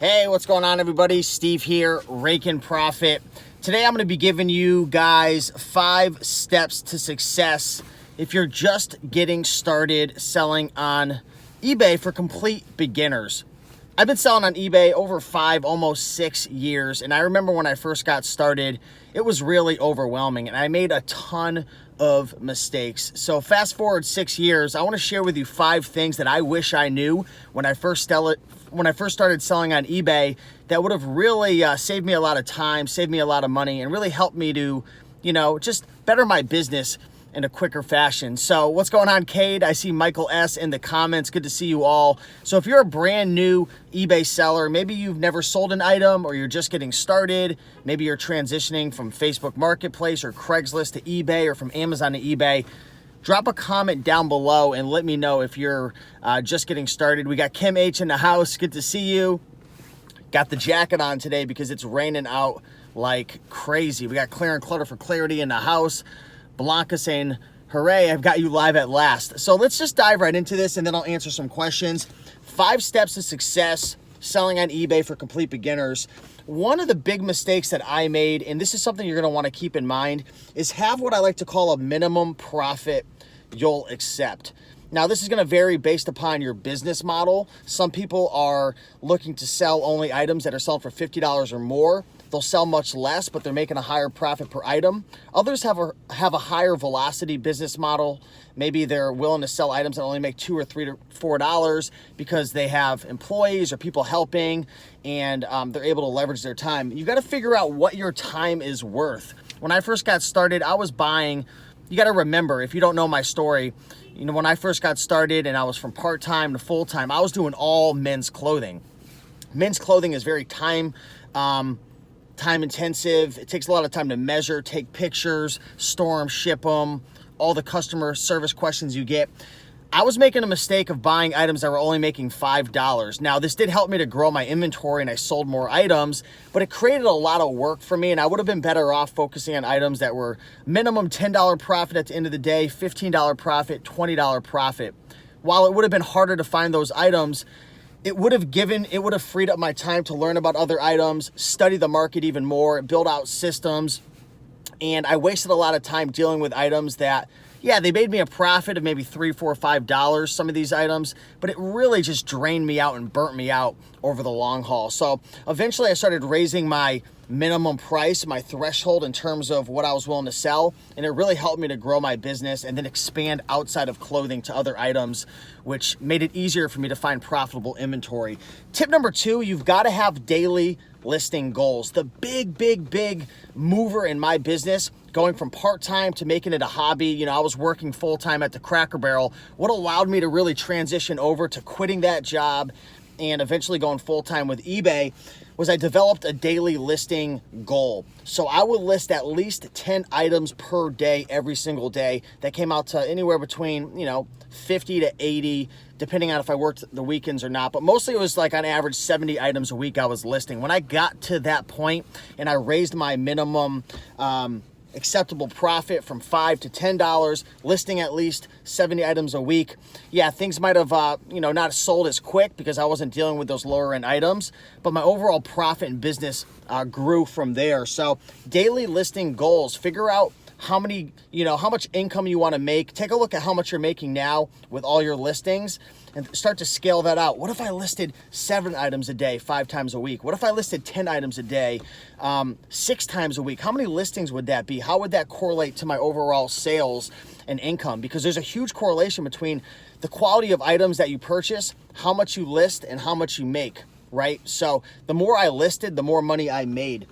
Hey, what's going on, everybody? Steve here, Raiken Profit. Today I'm going to be giving you guys 5 steps to success if you're just getting started selling on eBay for complete beginners. I've been selling on eBay over 5, almost 6 years, and I remember when I first got started, it was really overwhelming, and I made a ton of mistakes. So fast forward 6 years, I want to share with you 5 things that I wish I knew when I first started selling on eBay that would have really saved me a lot of time, saved me a lot of money, and really helped me to, just better my business in a quicker fashion. So what's going on, Cade? I see Michael S. in the comments. Good to see you all. So if you're a brand new eBay seller, maybe you've never sold an item or you're just getting started, maybe you're transitioning from Facebook Marketplace or Craigslist to eBay or from Amazon to eBay, drop a comment down below and let me know if you're just getting started. We got Kim H in the house. Good to see you. Got the jacket on today because it's raining out like crazy. We got Clear and Clutter for Clarity in the house. Blanca saying, hooray, I've got you live at last. So let's just dive right into this and then I'll answer some questions. 5 steps to success selling on eBay for complete beginners. One of the big mistakes that I made, and this is something you're going to want to keep in mind, is have what I like to call a minimum profit you'll accept. Now, this is going to vary based upon your business model. Some people are looking to sell only items that are selling for $50 or more. They'll sell much less, but they're making a higher profit per item. Others have a higher velocity business model. Maybe they're willing to sell items that only make $2 or $3 to $4 because they have employees or people helping, and they're able to leverage their time. You got to figure out what your time is worth. When I first got started, I was buying. You got to remember, if you don't know my story, when I first got started and I was from part-time to full-time, I was doing all men's clothing. Men's clothing is very time intensive. It takes a lot of time to measure, take pictures, store them, ship them, all the customer service questions you get. I was making a mistake of buying items that were only making $5. Now, this did help me to grow my inventory and I sold more items, but it created a lot of work for me, and I would have been better off focusing on items that were minimum $10 profit at the end of the day, $15 profit, $20 profit. While it would have been harder to find those items, it would have freed up my time to learn about other items, study the market even more, build out systems. And I wasted a lot of time dealing with items that, yeah, they made me a profit of maybe $3, $4, $5, some of these items, but it really just drained me out and burnt me out over the long haul. So eventually I started raising my minimum price, my threshold in terms of what I was willing to sell, and it really helped me to grow my business and then expand outside of clothing to other items, which made it easier for me to find profitable inventory. Tip number 2, you've got to have daily listing goals. The big mover in my business, going from part-time to making it a hobby, I was working full-time at the Cracker Barrel. What allowed me to really transition over to quitting that job and eventually going full-time with eBay was I developed a daily listing goal. So I would list at least 10 items per day, every single day. That came out to anywhere between, 50 to 80, depending on if I worked the weekends or not. But mostly it was like on average 70 items a week I was listing. When I got to that point and I raised my minimum acceptable profit from $5 to $10, listing at least 70 items a week. Yeah, things might have, not sold as quick because I wasn't dealing with those lower end items, but my overall profit and business grew from there. So daily listing goals, figure out how much income you want to make. Take a look at how much you're making now with all your listings and start to scale that out. What if I listed 7 items a day, 5 times a week? What if I listed 10 items a day, 6 times a week? How many listings would that be? How would that correlate to my overall sales and income? Because there's a huge correlation between the quality of items that you purchase, how much you list, and how much you make, right? So the more I listed, the more money I made.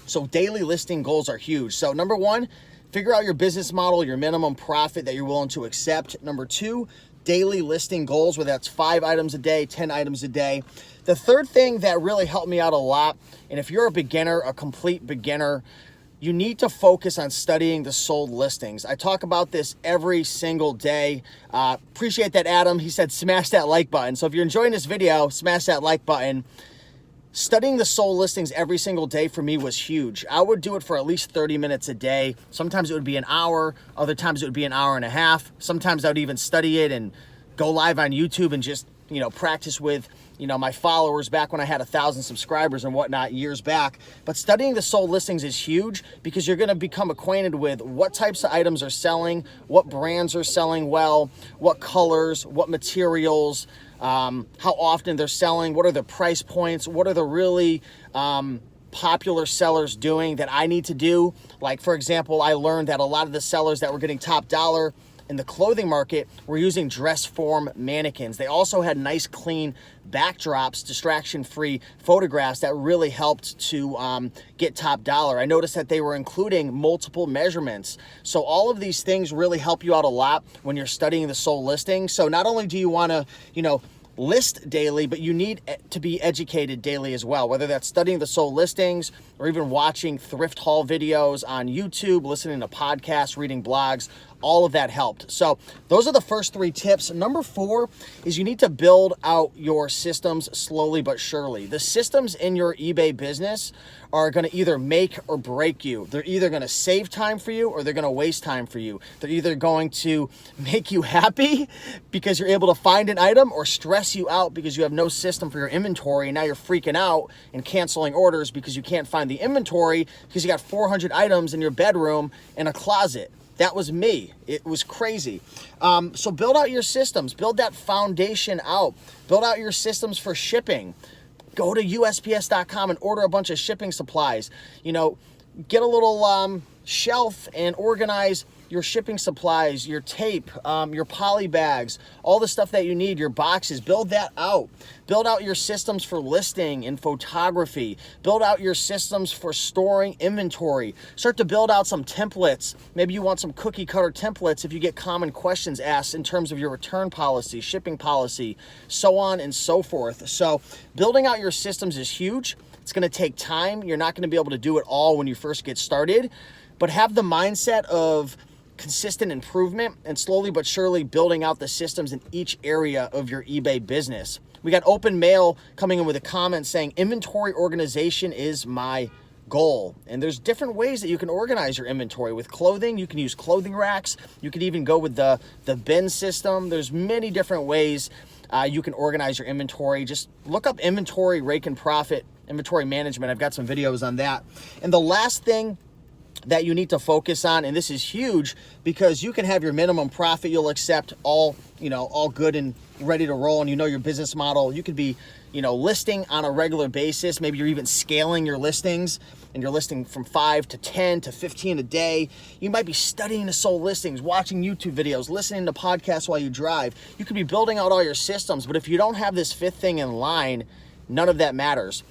So daily listing goals are huge. So number 1, figure out your business model, your minimum profit that you're willing to accept. Number 2, daily listing goals, whether that's 5 items a day, 10 items a day. The third thing that really helped me out a lot, and if you're a beginner, a complete beginner, you need to focus on studying the sold listings. I talk about this every single day. Appreciate that, Adam. He said, smash that like button. So if you're enjoying this video, smash that like button. Studying the sold listings every single day for me was huge. I would do it for at least 30 minutes a day. Sometimes it would be an hour. Other times it would be an hour and a half. Sometimes I would even study it and go live on YouTube and just practice with, my followers back when I had 1,000 subscribers and whatnot years back. But studying the sold listings is huge because you're going to become acquainted with what types of items are selling, what brands are selling well, what colors, what materials, how often they're selling, what are the price points, what are the really popular sellers doing that I need to do. Like, for example, I learned that a lot of the sellers that were getting top dollar in the clothing market were using dress form mannequins. They also had nice, clean backdrops, distraction-free photographs that really helped to get top dollar. I noticed that they were including multiple measurements. So all of these things really help you out a lot when you're studying the sold listing. So not only do you want to, list daily, but you need to be educated daily as well, whether that's studying the sold listings or even watching thrift haul videos on YouTube, listening to podcasts, reading blogs. All of that helped. So those are the first 3 tips. Number 4 is you need to build out your systems slowly but surely. The systems in your eBay business are going to either make or break you. They're either going to save time for you or they're going to waste time for you. They're either going to make you happy because you're able to find an item or stress you out because you have no system for your inventory and now you're freaking out and canceling orders because you can't find the inventory because you got 400 items in your bedroom and a closet. That was me. It was crazy. So build out your systems. Build that foundation out. Build out your systems for shipping. Go to USPS.com and order a bunch of shipping supplies. Get a little shelf and organize your shipping supplies, your tape, your poly bags, all the stuff that you need, your boxes. Build that out. Build out your systems for listing and photography. Build out your systems for storing inventory. Start to build out some templates. Maybe you want some cookie cutter templates if you get common questions asked in terms of your return policy, shipping policy, so on and so forth. So building out your systems is huge. It's going to take time. You're not going to be able to do it all when you first get started, but have the mindset of consistent improvement and slowly but surely building out the systems in each area of your eBay business. We got open mail coming in with a comment saying inventory organization is my goal. And there's different ways that you can organize your inventory. With clothing, you can use clothing racks. You could even go with the bin system. There's many different ways you can organize your inventory. Just look up inventory, Raiken profit, inventory management. I've got some videos on that. And the last thing that you need to focus on, and this is huge because you can have your minimum profit you'll accept all good and ready to roll, and your business model. You could be listing on a regular basis. Maybe you're even scaling your listings and you're listing from 5 to 10 to 15 a day. You might be studying the sold listings, watching YouTube videos, listening to podcasts while you drive. You could be building out all your systems, but if you don't have this 5th thing in line, none of that matters.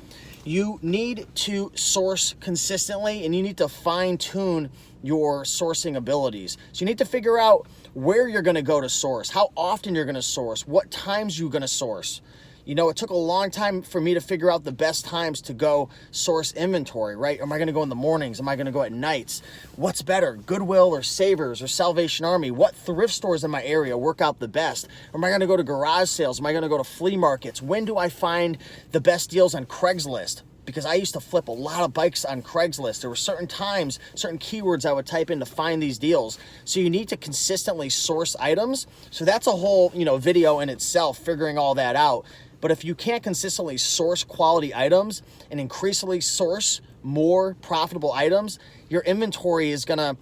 You need to source consistently and you need to fine-tune your sourcing abilities. So you need to figure out where you're going to go to source, how often you're going to source, what times you're going to source. It took a long time for me to figure out the best times to go source inventory, right? Am I going to go in the mornings? Am I going to go at nights? What's better, Goodwill or Savers or Salvation Army? What thrift stores in my area work out the best? Am I going to go to garage sales? Am I going to go to flea markets? When do I find the best deals on Craigslist? Because I used to flip a lot of bikes on Craigslist. There were certain times, certain keywords I would type in to find these deals. So you need to consistently source items. So that's a whole, video in itself, figuring all that out. But if you can't consistently source quality items and increasingly source more profitable items, your inventory is going to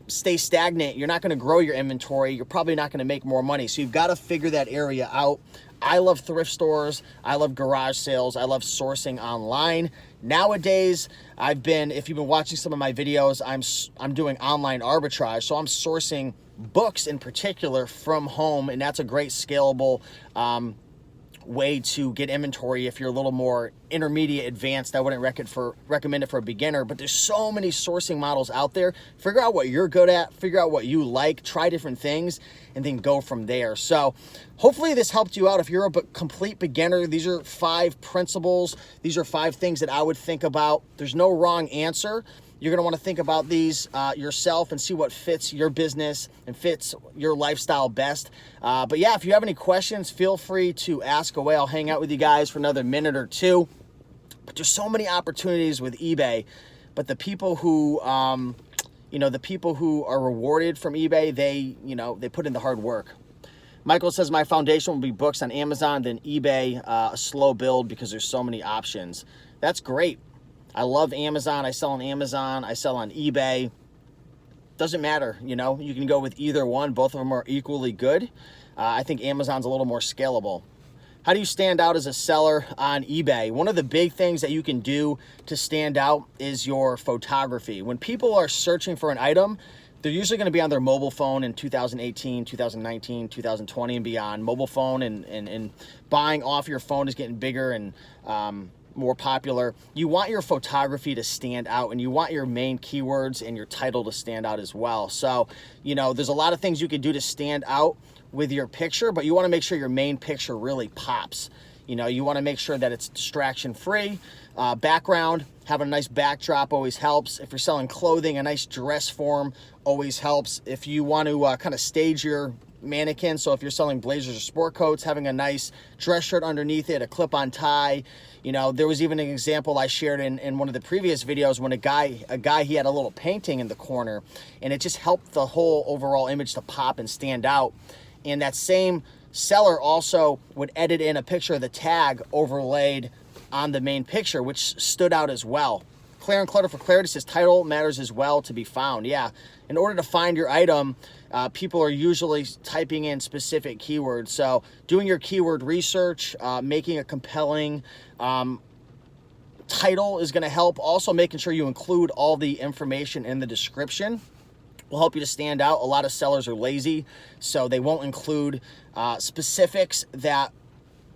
stay stagnant. You're not going to grow your inventory. You're probably not going to make more money. So you've got to figure that area out. I love thrift stores. I love garage sales. I love sourcing online. Nowadays, if you've been watching some of my videos, I'm doing online arbitrage. So I'm sourcing books in particular from home, and that's a great scalable way to get inventory. If you're a little more intermediate advanced, I wouldn't recommend it for a beginner, but there's so many sourcing models out there. Figure out what you're good at, figure out what you like, try different things, and then go from there. So hopefully this helped you out. If you're a complete beginner, these are 5 principles. These are 5 things that I would think about. There's no wrong answer. You're going to want to think about these yourself and see what fits your business and fits your lifestyle best. But yeah, if you have any questions, feel free to ask away. I'll hang out with you guys for another minute or two. But there's so many opportunities with eBay. But the people who, the people who are rewarded from eBay, they put in the hard work. Michael says, my foundation will be books on Amazon, then eBay, a slow build because there's so many options. That's great. I love Amazon. I sell on Amazon. I sell on eBay. Doesn't matter, you know, you can go with either one. Both of them are equally good. I think Amazon's a little more scalable. How do you stand out as a seller on eBay? One of the big things that you can do to stand out is your photography. When people are searching for an item, they're usually going to be on their mobile phone in 2018, 2019, 2020 and beyond. Mobile phone and buying off your phone is getting bigger and more popular. You want your photography to stand out, and you want your main keywords and your title to stand out as well. So, you know, there's a lot of things you can do to stand out with your picture, but you want to make sure your main picture really pops. You know, you want to make sure that it's distraction free. Background, having a nice backdrop always helps. If you're selling clothing, a nice dress form always helps. If you want to kind of stage your mannequin, so if you're selling blazers or sport coats, having a nice dress shirt underneath it, a clip-on tie. You know, there was even an example I shared in one of the previous videos when a guy, he had a little painting in the corner, and it just helped the whole overall image to pop and stand out. And that same seller also would edit in a picture of the tag overlaid on the main picture, which stood out as well. Claire and Clutter for Clarity says title matters as well to be found. Yeah, in order to find your item, people are usually typing in specific keywords. So doing your keyword research, making a compelling title is going to help. Also making sure you include all the information in the description will help you to stand out. A lot of sellers are lazy, so they won't include specifics that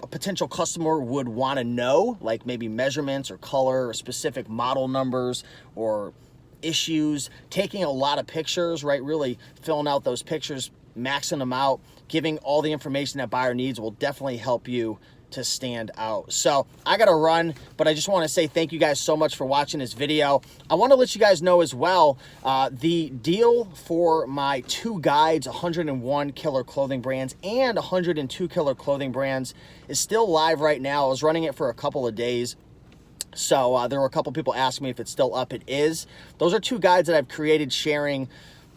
a potential customer would want to know, like maybe measurements or color or specific model numbers or issues. Taking a lot of pictures, right? Really filling out those pictures, maxing them out, giving all the information that buyer needs will definitely help you to stand out. So I gotta run, but I just want to say thank you guys so much for watching this video. I want to let you guys know as well, the deal for my 2 guides, 101 killer clothing brands and 102 killer clothing brands, is still live right now. I was running it for a couple of days. So there were a couple people asking me if it's still up. It is. Those are 2 guides that I've created sharing.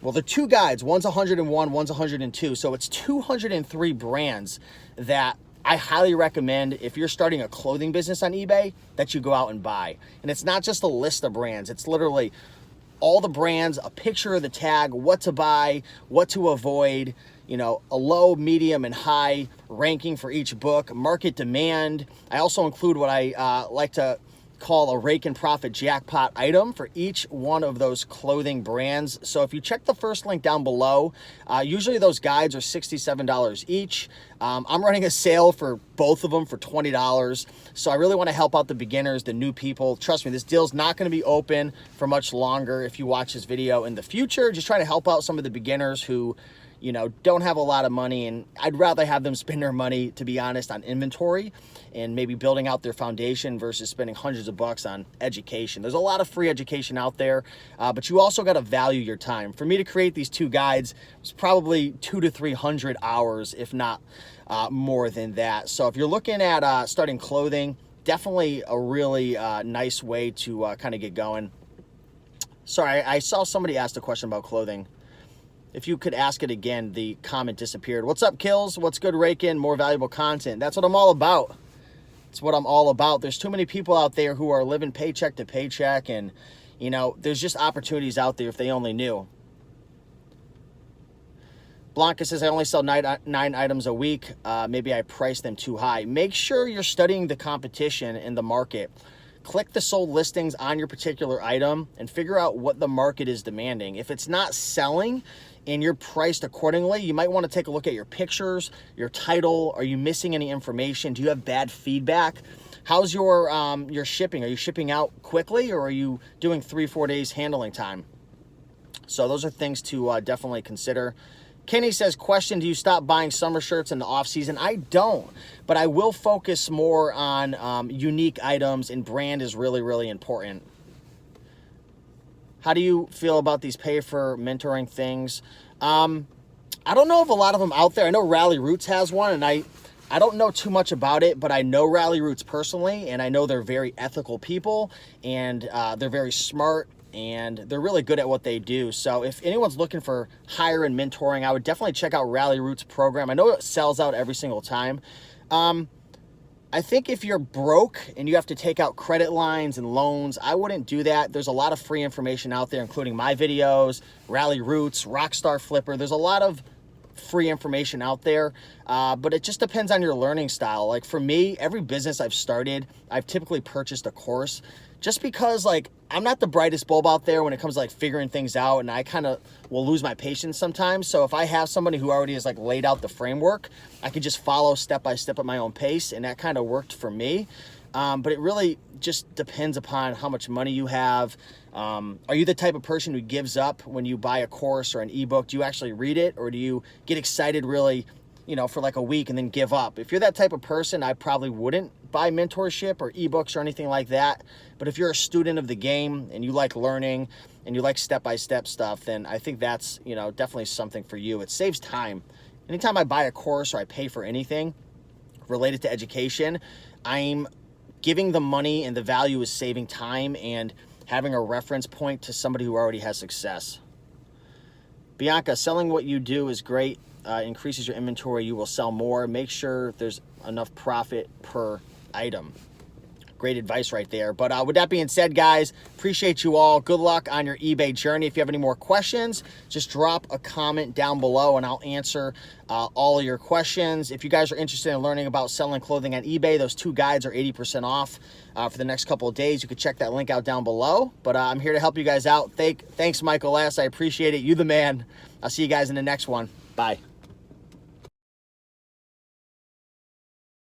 Well, they're 2 guides. One's 101, one's 102. So it's 203 brands that I highly recommend, if you're starting a clothing business on eBay, that you go out and buy. And it's not just a list of brands. It's literally all the brands, a picture of the tag, what to buy, what to avoid, you know, a low, medium, and high ranking for each book, market demand. I also include what I like to call a Raiken profit jackpot item for each one of those clothing brands. So if you check the first link down below, usually those guides are $67 each. I'm running a sale for both of them for $20. So I really want to help out the beginners, the new people. Trust me, this deal's not going to be open for much longer if you watch this video in the future. Just trying to help out some of the beginners who, you know, don't have a lot of money, and I'd rather have them spend their money, to be honest, on inventory and maybe building out their foundation versus spending hundreds of bucks on education. There's a lot of free education out there, but you also got to value your time. For me to create these 2 guides, it's probably 200 to 300 hours, if not more than that. So if you're looking at starting clothing, definitely a really nice way to kind of get going. Sorry, I saw somebody asked a question about clothing. If you could ask it again, the comment disappeared. What's up, Kills? What's good, Raiken? More valuable content. That's what I'm all about. It's what I'm all about. There's too many people out there who are living paycheck to paycheck, and, you know, there's just opportunities out there if they only knew. Blanca says, I only sell 9 items a week. Maybe I price them too high. Make sure you're studying the competition in the market. Click the sold listings on your particular item and figure out what the market is demanding. If it's not selling and you're priced accordingly, you might want to take a look at your pictures, your title. Are you missing any information? Do you have bad feedback? How's your shipping? Are you shipping out quickly, or are you doing 3-4 days handling time? So those are things to definitely consider. Kenny says, question, do you stop buying summer shirts in the off season? I don't, but I will focus more on unique items, and brand is really, really important. How do you feel about these pay for mentoring things? I don't know of a lot of them out there. I know Rally Roots has one, and I don't know too much about it, but I know Rally Roots personally, and I know they're very ethical people, and they're very smart. and they're really good at what they do. So if anyone's looking for higher end mentoring, I would definitely check out Rally Root's program. I know it sells out every single time. I think if you're broke and you have to take out credit lines and loans, I wouldn't do that. There's a lot of free information out there, including my videos, Rally Roots, Rockstar Flipper. There's a lot of free information out there, but it just depends on your learning style. Like for me, every business I've started, I've typically purchased a course, just because like I'm not the brightest bulb out there when it comes to like figuring things out, and I kind of will lose my patience sometimes. So if I have somebody who already has like laid out the framework, I could just follow step by step at my own pace, and that kind of worked for me. But it really just depends upon how much money you have. Are you the type of person who gives up when you buy a course or an ebook? Do you actually read it, or do you get excited really, for like a week and then give up? If you're that type of person, I probably wouldn't buy mentorship or ebooks or anything like that. But if you're a student of the game and you like learning and you like step-by-step stuff, then I think that's, definitely something for you. It saves time. Anytime I buy a course or I pay for anything related to education, I'm giving the money, and the value is saving time and having a reference point to somebody who already has success. Bianca, selling what you do is great. Increases your inventory. You will sell more. Make sure there's enough profit per item. Great advice right there. But with that being said, guys, appreciate you all. Good luck on your eBay journey. If you have any more questions, just drop a comment down below and I'll answer all of your questions. If you guys are interested in learning about selling clothing on eBay, those 2 guides are 80% off for the next couple of days. You can check that link out down below. But I'm here to help you guys out. Thanks, Michael S. I appreciate it. You the man. I'll see you guys in the next one. Bye.